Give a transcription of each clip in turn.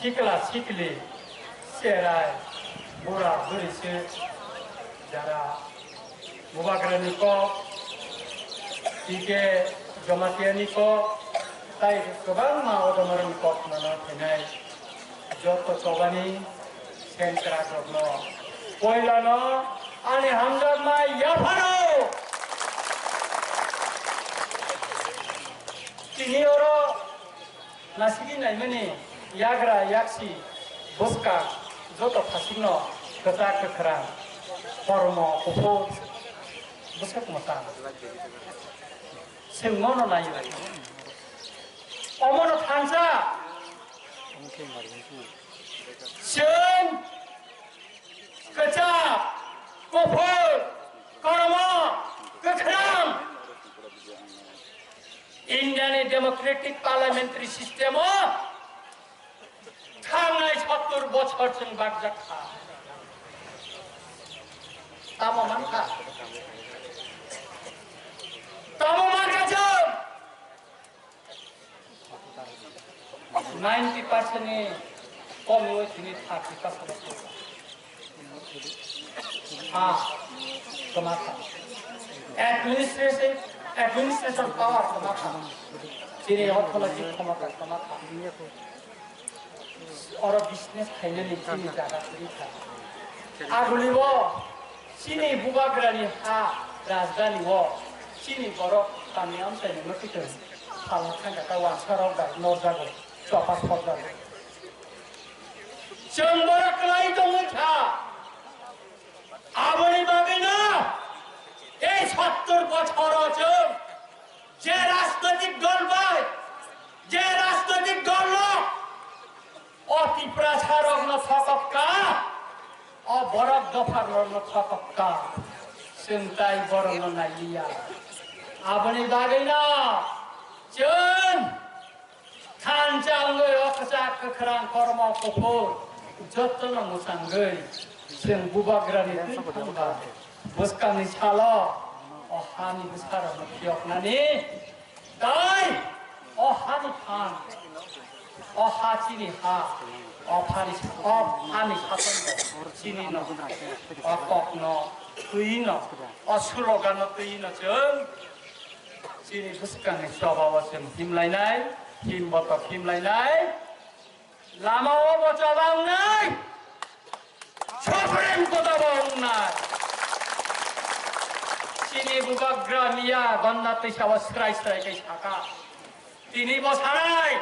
শিখলা শিখলে সেরায় বুড়া বুড়িছে যারা বুবাগ্রানি কক টিকে জমাতিয়ানি কক তাই गोबां मावदोंमोन কক माना फैनाय जत कबानि सेंग्रा जग्न पयलानो आनि हामजाद माय याफानो तिनि अरो नासिगि नायमनि याग्रा याक्सि बसका जत फासिनो गता कखरा कर्म कुफो बसक मता सेंमनो नायो अमनो थांसा जों गोजा गुफुर कर्म गोख्रों इंडियानि डेमोक्रेटिक पार्लियामेंटारि सिस्टेमाव थांनाय 70 बोसोरजों बागजाखा ताममानखा 90% ni komoi sini thaki ka sabab kemata administration power kemata sini orthodoxy kemata kemata और business finally sini jaga cerita aguliwo sini bubagrani ha rajdhani wo sini borok kamiam sai nokitun palakhan ka wan sarok da norjago Sopas kodar. Jember kelai dongcha. Aboni bagina. 70 বছর আছে যে রাজনৈতিক দল ভাই যে রাজনৈতিক দল অতি প্রচারক ন থাকা অবরক দফার ন থাকা চিন্তাই বরণ নাইয়া আবনি বাগিনা চন Tanjanggai oksak kekerang korma kopor jotno musanggai sing bubagrani tamba buskani salo ohani besar makiok nani dai ohani pan ohachini ha ohani ohani sapan chini no okok no tuino oslogan no tuino jeng chini buskani sabawa sing himlainai Kim bata kim lainai, lama obo cabang nai, Supreme kota bang nai. Sini bubagra niya banda tisawa skrai kai saka. Tini bosanai,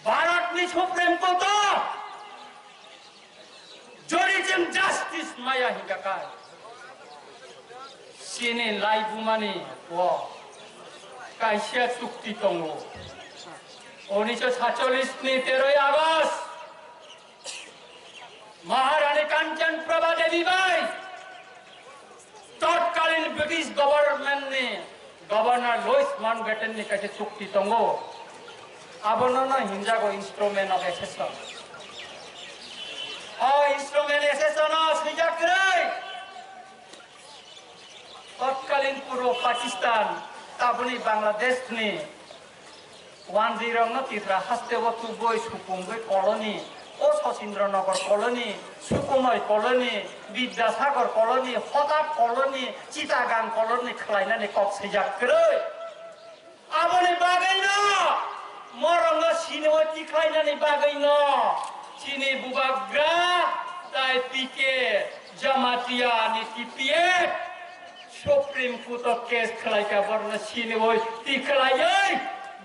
Bharat ni Supreme kota, Jurism justice maya hinggakai. Sini lai bumani, wow. Kaisia Sukti Tongo 1947 ની 13 August Maharani Kanchan Prabha Devi বাই তৎকালীন British government ने governor Louis Mountbatten ने কাছে চুক্তি তঙ্গো আবননা হিনজাগো instrument of accession instrument accession সিজাকরে তৎকালীন পূর্ব Pakistan Tabuni Bangladesh ni 10 no titra hastewo tuboi supungoi koloni o Sosindronagar koloni Sukumoi koloni Bidyasagar koloni Hotap koloni Chittagong koloni khlainani kok sejakroi aboni bagaino morongo sinoi tikhlainani bagaino sini bubagra tai pike jamatia ni tipiet Supreme Court case kelai ka borna sini woi ti kelai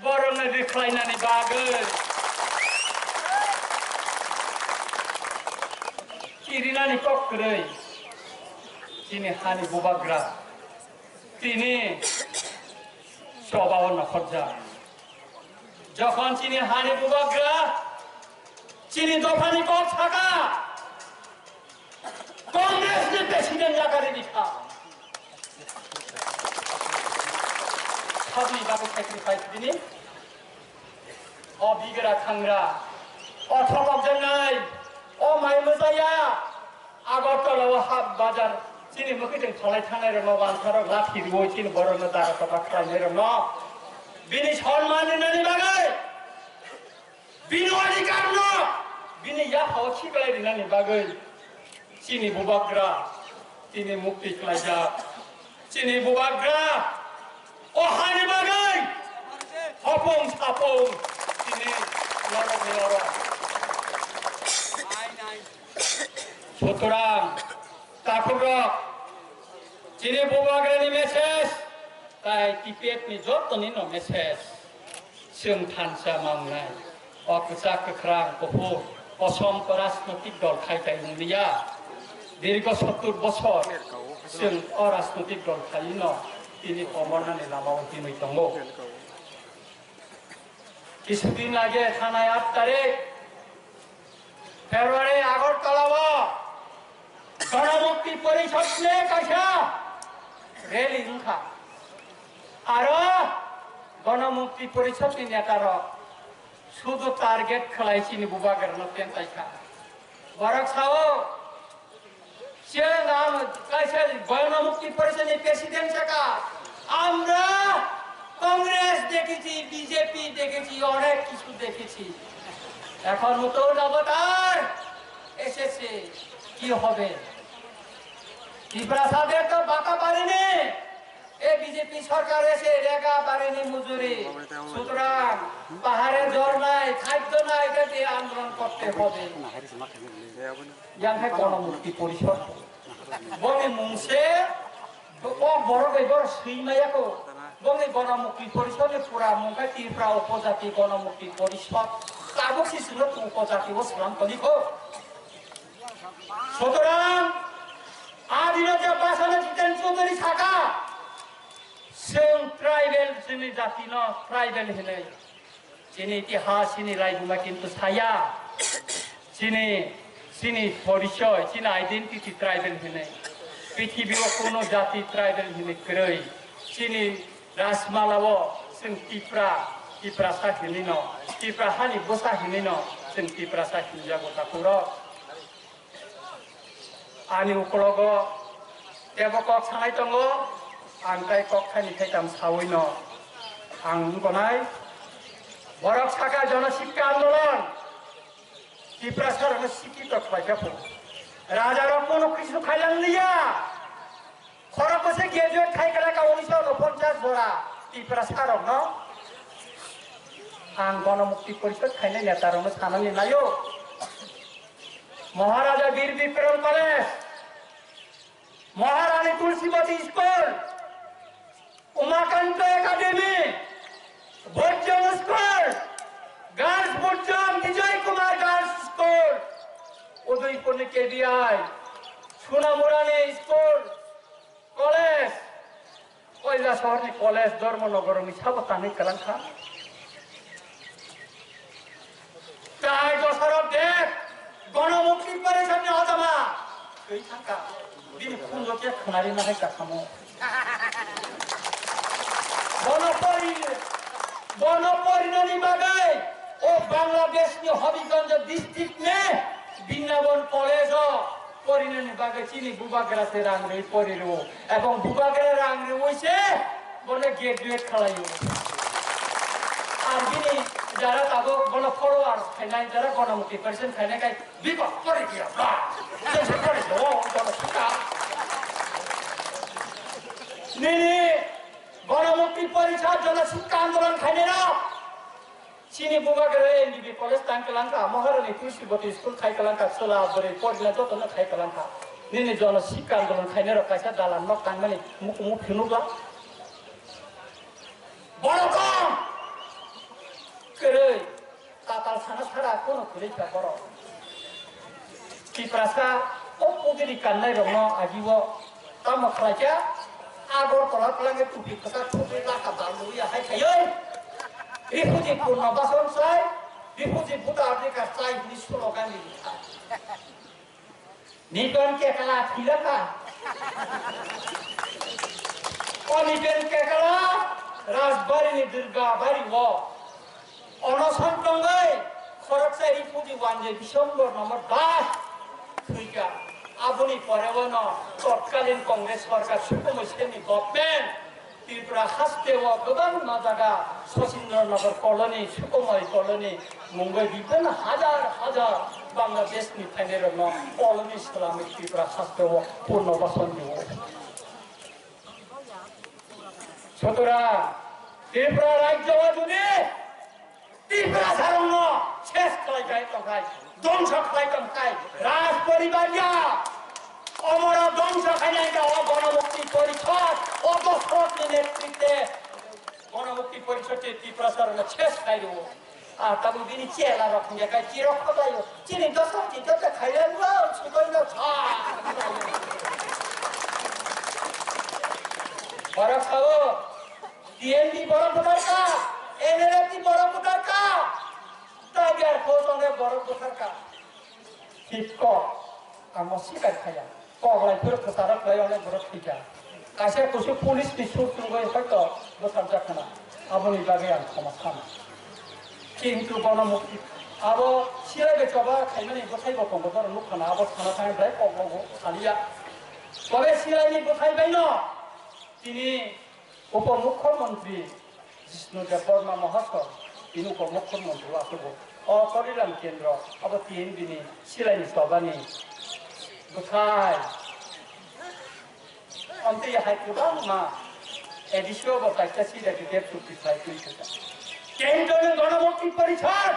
borna dikelai nani bagai kiri nani kok kerei sini hani bubagra tini sobawan nakorja যখন sini hani bubagra sini dofani kok saka Kongres ni presiden jakari dikha Habli bago sacrifice dini bigra khangra thobok jangai mai muzaya agartala hab bazar sini mukhiting thalai thanai ro ban tharo lathi roi sin borona dara ka khanai ro no bini সম্মান nani bagai binwadi बिनि या हाव खिगलाय दिनानि बागै चिनि बुबाग्रा चिनि मुक्ति खालायजा चिनि बुबाग्रा अहानि बागै हफं साफं चिनि ललग সুতরাং তাকুরক চিনি বুবাগ্রাनि মেसेज তাই टिपेटनि जतनि न मेसेज जों थानसा मावनाय अकुसा कख्रां गुफुर असम राजनैतिक दल खायथाय नंलिया दीर्घ 70 বছর जों अराजनैतिक दल खायि न তিনি কমরনানি লামাও দিनै दङ কিছুদিন আগে থানায় 8 তারিখ ফেব্রুয়ারি আগরতলাও গণমুক্তি পরিষদ নিয়ে কাইসা রেলি উঠা আর গণমুক্তি পরিষদ নেতার শুধু টার্গেট খেলাইছিনি বুবাগ্রানো তেনতাইখা বরক সাও সে নাম কাইসা গণমুক্তি পরিষদের প্রেসিডেন্ট থাকা আমরা কংগ্রেস দেখেছি বিজেপি দেখেছি অনেক কিছু দেখেছি এখন নতুন অবতার এসেছে কি হবে ত্রিপুরাসাদের তো বাঁকা পারেনি এই বিজেপি সরকার এসে রেগা পারেনি মজুরি সুতরাং পাহাড়ে জল নাই খাদ্য নাই এটা দিয়ে আন্দোলন করতে হবে ইয়াংহে গণমুক্তি পরিষদ বনে মুংসে বড় বড় সৈমায়াকো বনে গণমুক্তি পরিষদে পুরা মুখে ত্রিপুরা উপজাতি গণমুক্তি পরিষদ তাবসি ছিল উপজাতি ও সালাম কলিকো সুতরাং আদিবাসী ভাষানে জিতেন চৌধুরী থাকা जों ट्राइबेल जोंनि जाति न ट्राइबेल होनो जोंनि इतिहास जोंनि रायबुमा किन्तु साया जोंनि परिचय जोंनि आइडेन्टिटी ट्राइबेल होनो पृथिवीयाव कोनो जाति ट्राइबेल होनो गैयै जोंनि राजमालाव जों टिप्रा साहिनि न टिप्रा हानि बसाहिनि न जों टिप्रा साहिनि जागताखौर आनि उकलग देबकक सानाय दङ आंखाय कक्षानि थाइताम सावैनो आं गनाय बरक साखा जनशिक्षा आंदोलन टिप्रा सरनो शिक्षित खायजाफो राजारो कोनो किछु खायलांलिया खरकसे ग्रेजुएट खायगलाका 1949 जरा टिप्रा सरनो न आं गणमुक्ति परिषद खायनाय नेतारनो सानानि नायो Maharaja Bir Vikram college Maharani Tulsivati school Umakant academy भोजन स्कूल गर्ल्स भोजन Vijay Kumar girls school Udaipur KDI सोनामुरानी स्कूल कॉलेज कोयला शहर कॉलेज धर्मनगर मिसाबतानी कलांखा चाय दशरथ देव गणमुक्ति परिषद हजमा गई थाका बिनि खुंजके खनारि नाय गाखामो बनपरिणानी बागै ओ बांग्लादेशनि हबिगंज डिस्ट्रिक्ट में बिन्नावन कॉलेज परिणानी बागै चिनि बुबाग्रा से रांग्रे परिरो एवं बुबाग्रा रांग्रे होइसे बने ग्रेजुएट खालायो आर बिनि যারা তাগো বন ফলোয়ার খাইনাই যারা গণমুক্তি परिषद খাইনাই গাই বিপদ করে দিয়া বা সে করে দাও বন সুকা নিনি गणमुक्ति परिषद जनशिक्षा आंदोलन खाइनेरा चिनी बुबाग्रा एनडीबी कॉलेज तांकलांका महारानी तुलसीवती स्कूल खाइकलांका सोला बरे पडला जतन खाइकलांका निनि जनशिक्षा आंदोलन खाइनेरा कायसा दालान न तांगमानि मुखु फिनुब्ला बरकम करै ताताल साना सारा कोनो खुरैखा बर टिप्रासा अपुगिरि काननाय रंनो आगिवो तामखराजा आगरतला लांगे टुपि कथा टुपि लाका दालुया हाय थायो रिफुजि पुर्न बासन साय रिफुजि बुता आफ्रिका साय नि स्लोगान नि निगन के कला थिलका निगन के कला राजबारी नि दुर्गा बारी वो अनसन दंगै खरकसा रिफुजि वानजे डिसेम्बर नम्बर 10 थैगा आबुनि परेवनो तत्कालीन कांग्रेस सरकार सुकुमसेनि गभर्नमेंट त्रिपुरा हास्टेव गोबां माजागा सचिन्द्रनगर कलनी सुकुमारी कलनी मुंबई विभिन्न हाजार हाजार बांग्लादेशनिफ्रायनो रंनो कलनी इस्लामिक त्रिपुरा हास्टेव पुनर्बासन दियो সুতরাং ত্রিপুরা রাজ্য যদি ত্রিপুরা সারঙ্গ শেষ খাইকাই টকাই ধ্বংস খাই টমকাই রাজ পরিবারিয়া অমর ধ্বংস খাইলাই যাওয়া গণমুক্তি পরিষদ অবসরের নেতৃত্বে গণমুক্তি পরিষদে ত্রিপুরা সারঙ্গ শেষ খাই দেবো আর তাবু দিনই চেলা রকম জায়গায় চিরক্ষ দায়ো চিনি দশ চিন্তা খাইলেন সুতরাং বড় খাবো TNP বড় কোটারকা NLFT বড় কোটারকা টাইগার ফোর্সে বড় কোটারকা ঠিক ক আমার শিকার খায়া কগলাই ফেরত তারা প্রায় অনেক বড় ঠিকা কাছে কিছু পুলিশ নিশুল্ক হয়তো বোঝার যাক না আপনি বাগে আর সমস্যা না কিন্তু গণমুক্তি আবো সিরাগে চবা খাইমানি বোঝাইব কম ধর মুখানা আবো থানা থানা প্রায় কগলগো খালিয়া তবে সিরাইনি বোঝাইবাই না তিনি উপমুখ্যমন্ত্রী জিষ্ণুদেব বর্মা মহাশয় তিনি উপমুখ্যমন্ত্রী আসব অকরিলাম কেন্দ্র আব TNPনি সিলাইনি সবানি কোথায় অন্তে হাই গোবাং মা এডিশিও বটাইটা সিলাইনি দেব চুক্তি চাই তুইটা কেন্দ্রীয় গণমুক্তি পরিষদ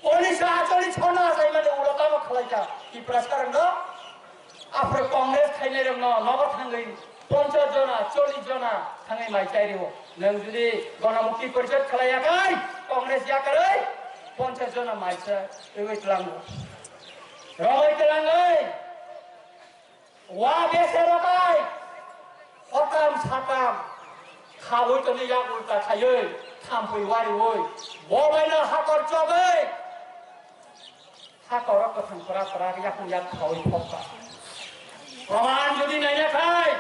1948 না যাইমানে উলতামা খালাইটা কি প্রসারঙ্গ আপনার কংগ্রেস খাইলে নব থাঙ্গই 50 জনা 40 জনা থাঙ্গই মাইচাইরিব নং যদি গণমুক্তি পরিষদ খালাইয়াকাই কংগ্রেস ইয়াকাरै 50 জনা মাইচা এবাই তলাঙ্গো রমাই তলাঙ্গই ওয়া বেসে রকাই হতাম সাতাম খাবই তো নিয়া উল্টা খাইयै থামপই ওয়ারিওই ববাইনা হাকর চबै হাকর কথান করা করা ইয়াকুন ইয়াক খাওই ফকা প্রমাণ যদি নাই না খাই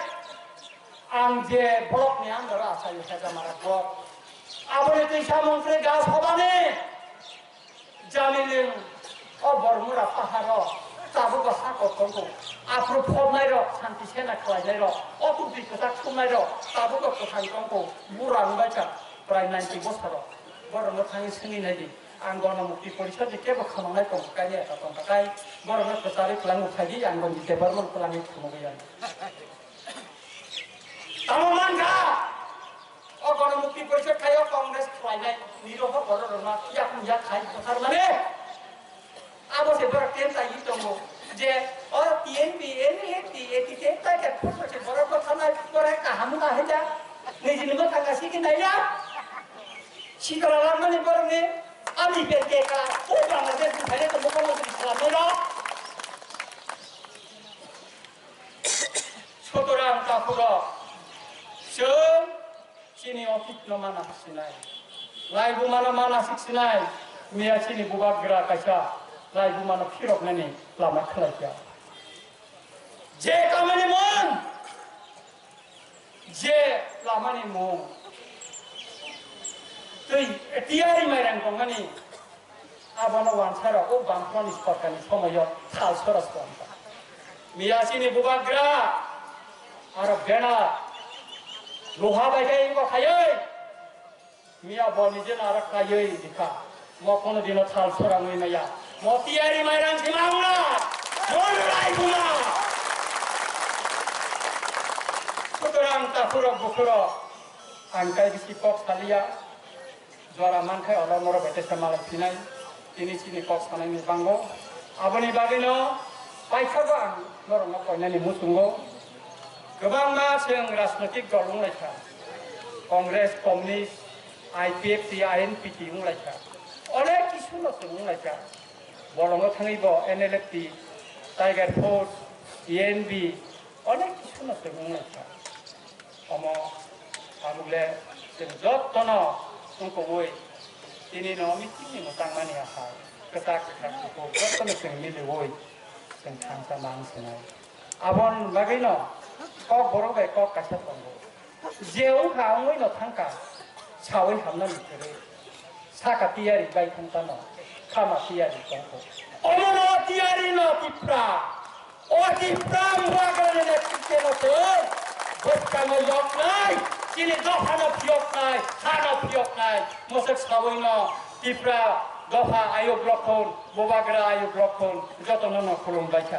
আং যে ব্লক নি আন্দরা আসাই হেজা মারা ব্লক আবরে তৈসা মন্ত্রী গাছ হবানে জামিলেন ও বরমুরা পাহাড় চাবু গসা কতঙ্গ আফ্রো ফবনাই র শান্তি সেনা খাইনাই র অতুবি কথা খুমনাই র চাবু গস খাইতঙ্গ বুরাং বাইকা প্রায় 90 বছর বরম থাঙ্গি সিনি নাইদি आं गणमुक्ति परिषद जेबो खालामनाय दं गायनो दं थाखाय बर'नो प्रचारित खालामनो थाखाय आं गनि डेभेलपमेन्ट खालामनो थुमगैया ताममानगा अ गणमुक्ति परिषद खायो कांग्रेस खालायनाय निरह बर'ना याकुन या खाय प्रचार माने आबसे बर टेन तायि दङ जे अ TNP NLFT एटिटे ताके फससे बर'खौ थानाय बराय काहामुना हेजा निजिनबो थांगासि कि नायला सिगारा लांनानै बर'नि আমি বেরকেকা ও বাংলাদেশ ভাইরে তো মুখ্যমন্ত্রী সালামেরা সুতরাং তাপুরা जों চিনি অফিস নমানা হাসিনাই লাইবু মানা শিখছিনাই মিয়া চিনি বুবাগ্রা কাইসা লাইবু মানা ফিরকনানি লাमा খালাইয়া যে কামানি মন যে লামানি মন তুই টিয়ারি মাইরাং দংগানি আবানো ওয়ানসারা ও বামফ্রনি সরকারनि সময়याव थाल सरास खालामबाय मियासिनि बुबाग्रा आरो बेना लहा बायखायो खायै मिया बनिजेन आरो खायै दिखा मखनो दिनो थाल सराङै माया मतियारि माइरां सिमांना मोनलाय बुमा सुतरां ताफुर बुखुर आंखाय बिसि कक सालिया जरा मानखाय अलमर बेटेसा मालाय फिनाय दिनै सिनि कक सानायनि बांगो आबनि बागैनो बायखाबा आं नरमा कयनानि मुसुंगो गोबां मा जों राजनैतिक दल बुंलायखा कंग्रेस कम्युनिस्ट IPFT INPT बुंलायखा अनेक किसुलसो बुंलायखा बरंगो थाङैबो NLFT टाइगार फोर्स ENB अनेक किसुलसो बुंलायखा अम आमुले जों जतन उनको वही ini no meeting ni tang mani aha ketak ketak ko jotno जों मिले वही जों थांसा मान सनाय abon bagai no kok boro bai kok kasa tongo jeu khawoi no thangka sawai hamna nitere saka tiari bai thangta no khama tiari tongo omono tiari no tipra o tipra muagane ne tikeno to hopkamo yok nai sini dofano piok nai hano piok nai mosek sawoino tipra dofa ayub lokon bobagra ayub lokon jotono no khulum baikha